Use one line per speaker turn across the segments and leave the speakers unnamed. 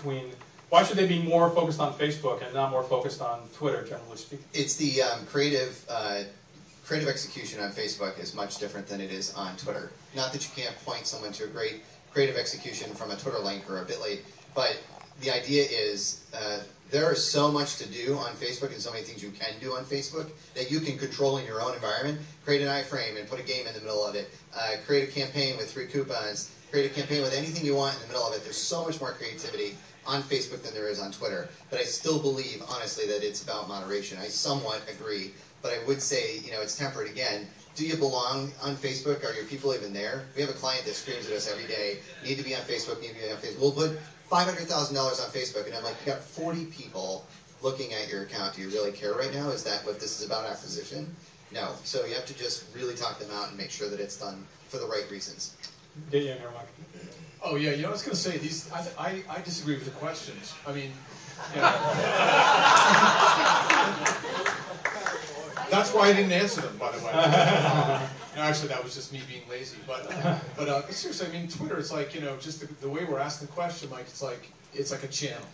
between, why should they be more focused on Facebook and not more focused on Twitter, generally speaking?
It's the creative execution on Facebook is much different than it is on Twitter. Not that you can't point someone to a great creative execution from a Twitter link or a Bitly, but the idea is there is so much to do on Facebook and so many things you can do on Facebook that you can control in your own environment. Create an iframe and put a game in the middle of it. Create a campaign with 3 coupons. Create a campaign with anything you want in the middle of it. There's so much more creativity on Facebook than there is on Twitter. But I still believe, honestly, that it's about moderation. I somewhat agree, but I would say, it's tempered again. Do you belong on Facebook? Are your people even there? We have a client that screams at us every day, need to be on Facebook, need to be on Facebook. We'll put $500,000 on Facebook, and I'm like, you got 40 people looking at your account. Do you really care right now? Is that what this is about, acquisition? No. So you have to just really talk them out and make sure that it's done for the right reasons.
Get you in here, Mike.
Oh yeah, I was going to say these. I disagree with the questions. I mean, that's why I didn't answer them, by the way. Actually, that was just me being lazy. But seriously, I mean, Twitter. It's like just the way we're asking the question, Mike. It's like a channel.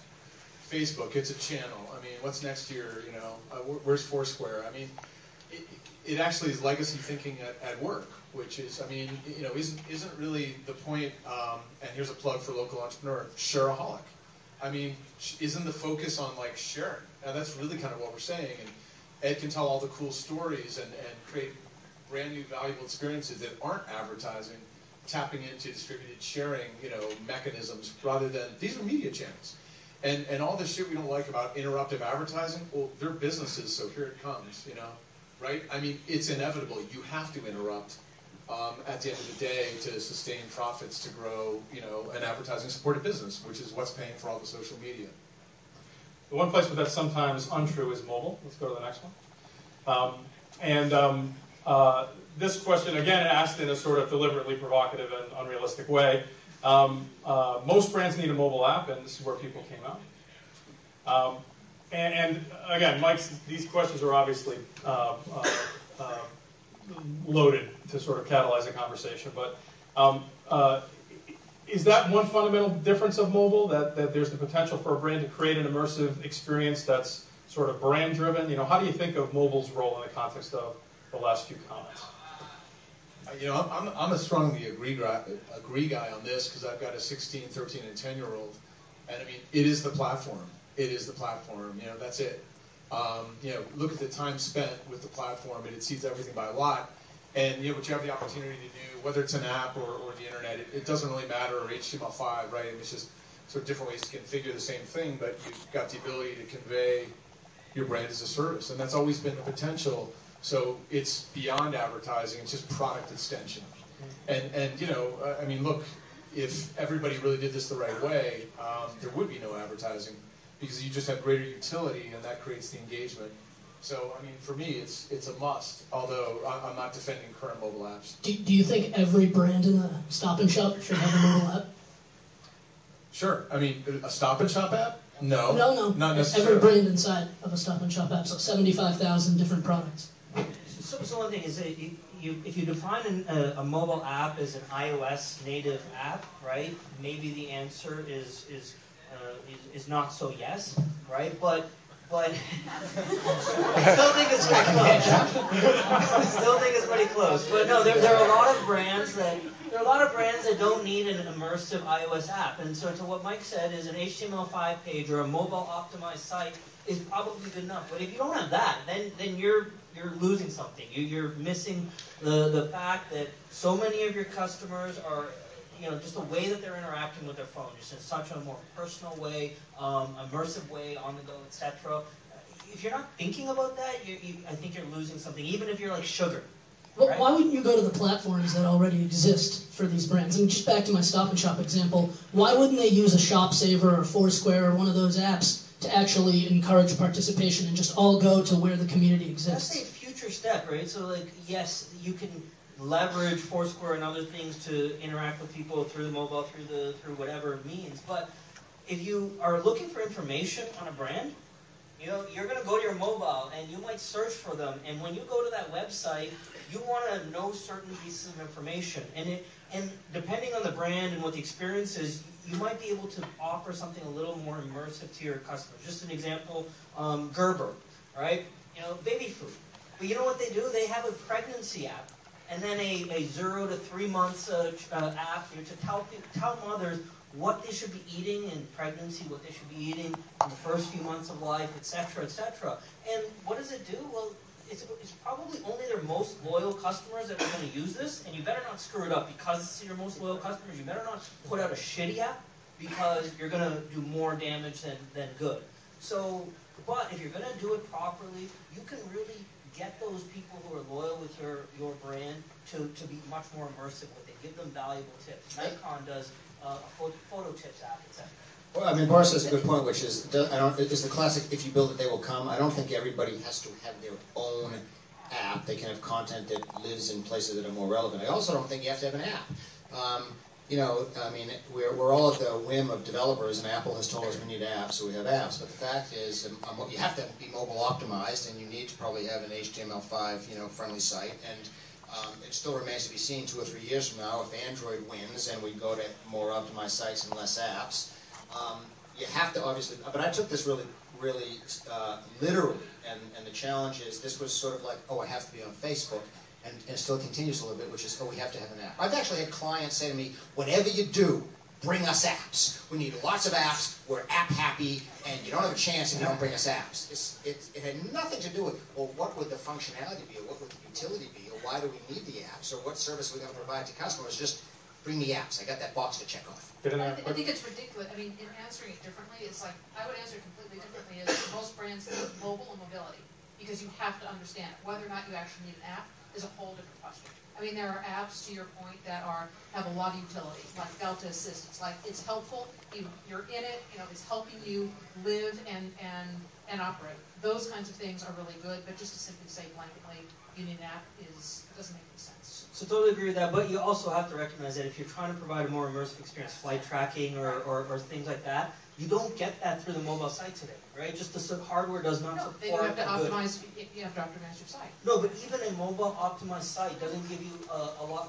Facebook, it's a channel. I mean, what's next year? Where's Foursquare? I mean, it actually is legacy thinking at work, which is, I mean, isn't really the point. And here's a plug for local entrepreneur, shareaholic. I mean, isn't the focus on like sharing? And that's really kind of what we're saying. And Ed can tell all the cool stories and create brand new valuable experiences that aren't advertising, tapping into distributed sharing, mechanisms rather than, these are media channels. And all the shit we don't like about interruptive advertising, well, they're businesses, so here it comes, right? I mean, it's inevitable. You have to interrupt at the end of the day to sustain profits, to grow, an advertising-supported business, which is what's paying for all the social media.
The one place where that's sometimes untrue is mobile. Let's go to the next one. This question, again, asked in a sort of deliberately provocative and unrealistic way. Most brands need a mobile app, and this is where people came out. And again, these questions are obviously loaded to sort of catalyze a conversation, but is that one fundamental difference of mobile, that there's the potential for a brand to create an immersive experience that's sort of brand-driven? How do you think of mobile's role in the context of the last few comments?
I'm a strongly agree guy on this because I've got a 16, 13, and 10-year-old, and I mean, it is the platform. It is the platform. That's it. Look at the time spent with the platform. It exceeds everything by a lot. And what you have the opportunity to do, whether it's an app or the internet, it doesn't really matter, or HTML5, right? It's just sort of different ways to configure the same thing, but you've got the ability to convey your brand as a service, and that's always been the potential. So it's beyond advertising; it's just product extension. And I mean, look, if everybody really did this the right way, there would be no advertising, because you just have greater utility, and that creates the engagement. So, I mean, for me, it's a must, although I'm not defending current mobile apps.
Do you think every brand in the Stop and Shop should have a mobile app?
Sure. I mean, a Stop and Shop app? No.
No.
Not necessarily.
Every brand inside of a Stop and Shop app, so 75,000 different products.
So one thing is that if you define a mobile app as an iOS native app, right? Maybe the answer is not so yes, right? But I still think it's pretty close. But no, there are a lot of brands that don't need an immersive iOS app. And so to what Mike said, is an HTML5 page or a mobile optimized site is probably good enough. But if you don't have that, then you're losing something. You're missing the fact that so many of your customers are, just the way that they're interacting with their phone, just in such a more personal way, immersive way, on the go, etc. If you're not thinking about that, I think you're losing something, even if you're like Sugar.
Well,
right?
Why wouldn't you go to the platforms that already exist for these brands? I mean, just back to my Stop and Shop example, why wouldn't they use a ShopSaver or Foursquare or one of those apps to actually encourage participation and just all go to where the community exists?
That's a future step, right? So, like, yes, you can leverage Foursquare and other things to interact with people through the mobile, through whatever means. But if you are looking for information on a brand, you're going to go to your mobile and you might search for them. And when you go to that website, you want to know certain pieces of information. And depending on the brand and what the experience is, you might be able to offer something a little more immersive to your customers. Just an example, Gerber, right? You know, baby food. But you know what they do? They have a pregnancy app, and then a 0 to 3 months app to tell mothers what they should be eating in pregnancy, what they should be eating in the first few months of life, etc., etc. And what does it do? Well, it's probably only their most loyal customers that are going to use this, and you better not screw it up because it's your most loyal customers. You better not put out a shitty app because you're going to do more damage than good. So, but if you're going to do it properly, you can really get those people who are loyal with your brand to be much more immersive with it. Give them valuable tips. Nikon does a photo tips app, etc.
Well, I mean, Boris has a good point, which is, it's the classic, if you build it, they will come. I don't think everybody has to have their own app. They can have content that lives in places that are more relevant. I also don't think you have to have an app. You know, I mean, we're all at the whim of developers, and Apple has told us we need apps, so we have apps. But the fact is, you have to be mobile optimized, and you need to probably have an HTML5, you know, friendly site. And it still remains to be seen 2 or 3 years from now if Android wins and we go to more optimized sites and less apps. You have to obviously, but I took this really literally, and the challenge is this was sort of like, oh, I have to be on Facebook, and it still continues a little bit, which is, oh, we have to have an app. I've actually had clients say to me, whatever you do, bring us apps. We need lots of apps, we're app happy, and you don't have a chance if you don't bring us apps. It had nothing to do with, well, what would the functionality be, or what would the utility be, or why do we need the apps, or what service are we going to provide to customers. Just bring me apps. I got that box to check off.
I think it's ridiculous. I mean, in answering it differently, it's like, I would answer it completely differently. Is most brands need mobile and mobility, because you have to understand it. Whether or not you actually need an app is a whole different question. I mean, there are apps, to your point, that have a lot of utility, like Delta Assist. It's like, it's helpful, you're in it, you know, it's helping you live and operate. Those kinds of things are really good, but just to simply say blanketly, you need an app doesn't make any sense.
So totally agree with that, but you also have to recognize that if you're trying to provide a more immersive experience, flight tracking or things like that, you don't get that through the mobile site today, right? Just the hardware does not support.
You have to optimize. You have to optimize your site.
No, but even a mobile optimized site doesn't give you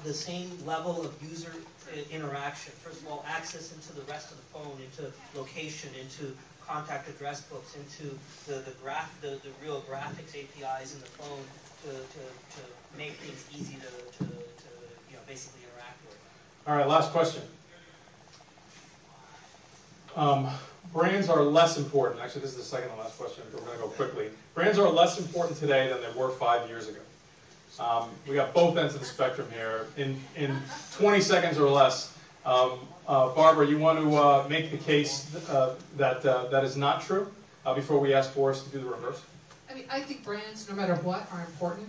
the same level of user interaction. First of all, access into the rest of the phone, into location, into contact address books, into the real graphics APIs in the phone to make things easy to basically interact with.
All right, last question. Brands are less important. Actually, this is the second to last question, but we're going to go quickly. Brands are less important today than they were 5 years ago. We got both ends of the spectrum here. In 20 seconds or less, Barbara, you want to make the case that is not true before we ask Boris to do the reverse?
I mean, I think brands, no matter what, are important.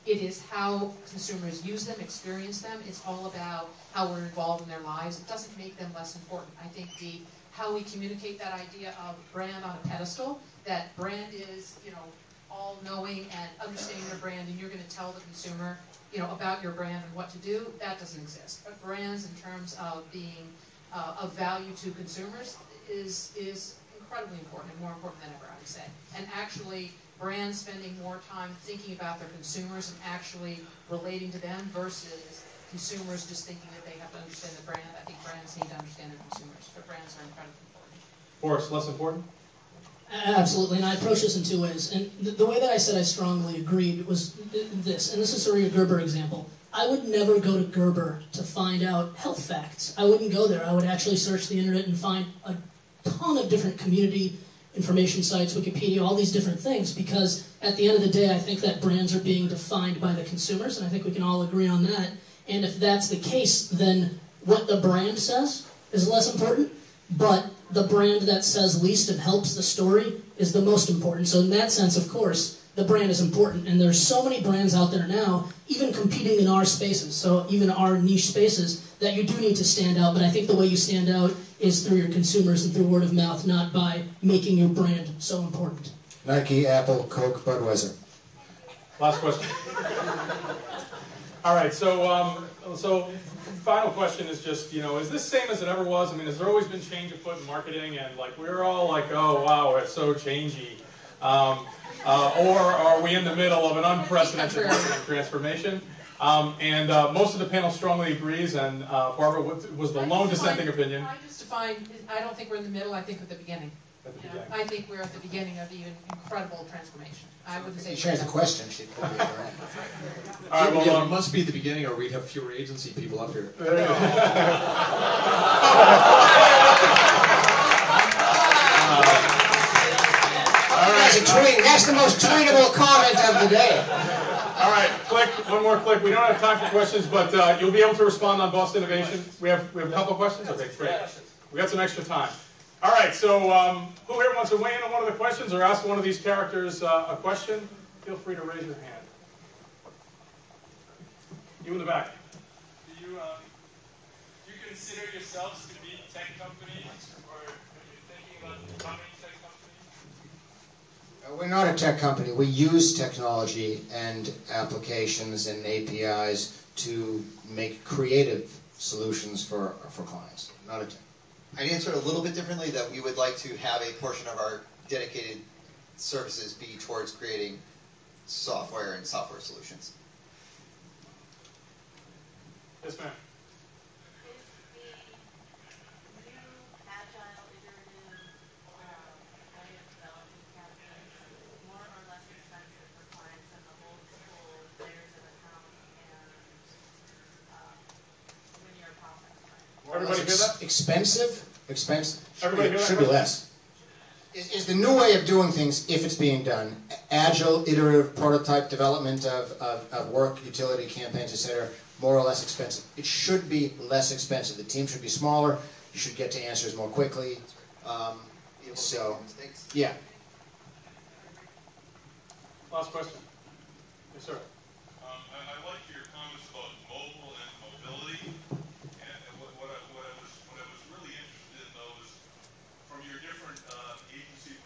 It is how consumers use them, experience them. It's all about how we're involved in their lives. It doesn't make them less important. I think how we communicate that idea of brand on a pedestal, that brand is, you know, all-knowing and understanding your brand, and you're going to tell the consumer, you know, about your brand and what to do, that doesn't exist. But brands, in terms of being of value to consumers, is incredibly important, and more important than ever, I would say. And actually, brands spending more time thinking about their consumers and actually relating to them versus consumers just thinking that they have to understand the brand. I think brands need to understand their consumers, but brands are incredibly important.
Boris, less important?
Absolutely, and I approach this in 2 ways. And the way that I said I strongly agreed was this, and this is sort of your Gerber example. I would never go to Gerber to find out health facts. I wouldn't go there. I would actually search the internet and find a ton of different community information sites, Wikipedia, all these different things, because at the end of the day, I think that brands are being defined by the consumers, and I think we can all agree on that. And if that's the case, then what the brand says is less important, but the brand that says least and helps the story is the most important. So in that sense, of course, the brand is important. And there's so many brands out there now, even competing in our spaces, so even our niche spaces, that you do need to stand out. But I think the way you stand out is through your consumers and through word of mouth, not by making your brand so important.
Nike, Apple, Coke, Budweiser.
Last question. All right, so final question is just, is this same as it ever was? I mean, has there always been change afoot in marketing, and like we're all like, oh wow, it's so changey, or are we in the middle of an unprecedented marketing transformation? And most of the panel strongly agrees, and Barbara, what was the lone dissenting opinion?
I just define, I don't think we're in the middle, I think at the beginning.
At the beginning.
I think we're at the beginning of even incredible transformation. I wouldn't say.
If she has a question, she'd put it in.
All right, well,
yeah, it must be the beginning, or we'd have fewer agency people up here.
That's the most tweetable comment of the day.
All right, click. One more click. We don't have time for questions, but you'll be able to respond on Boston Innovation. We have a couple of questions? Okay, great. We got some extra time. All right, so who here wants to weigh in on one of the questions or ask one of these characters a question? Feel free to raise your hand. You in the back.
Do you consider yourselves to be tech companies, or are you thinking about becoming tech companies?
We're not a tech company. We use technology and applications and APIs to make creative solutions for clients. Not a tech.
I'd answer it a little bit differently, that we would like to have a portion of our dedicated services be towards creating software and software solutions.
Yes, ma'am.
Is the new agile, iterative way of developing campaigns more or less expensive for clients than the old school layers of account and linear process?
Everybody hear that?
Expensive? Expensive.
Everybody hear that?
Should be less. Is the new way of doing things, if it's being done, agile, iterative, prototype development of work, utility, campaigns, etc., more or less expensive? It should be less expensive. The team should be smaller. You should get to answers more quickly. Yeah.
Last question. Yes, sir.
I like your comments about mobile and mobility. And what I was really interested in, though, is from your different agency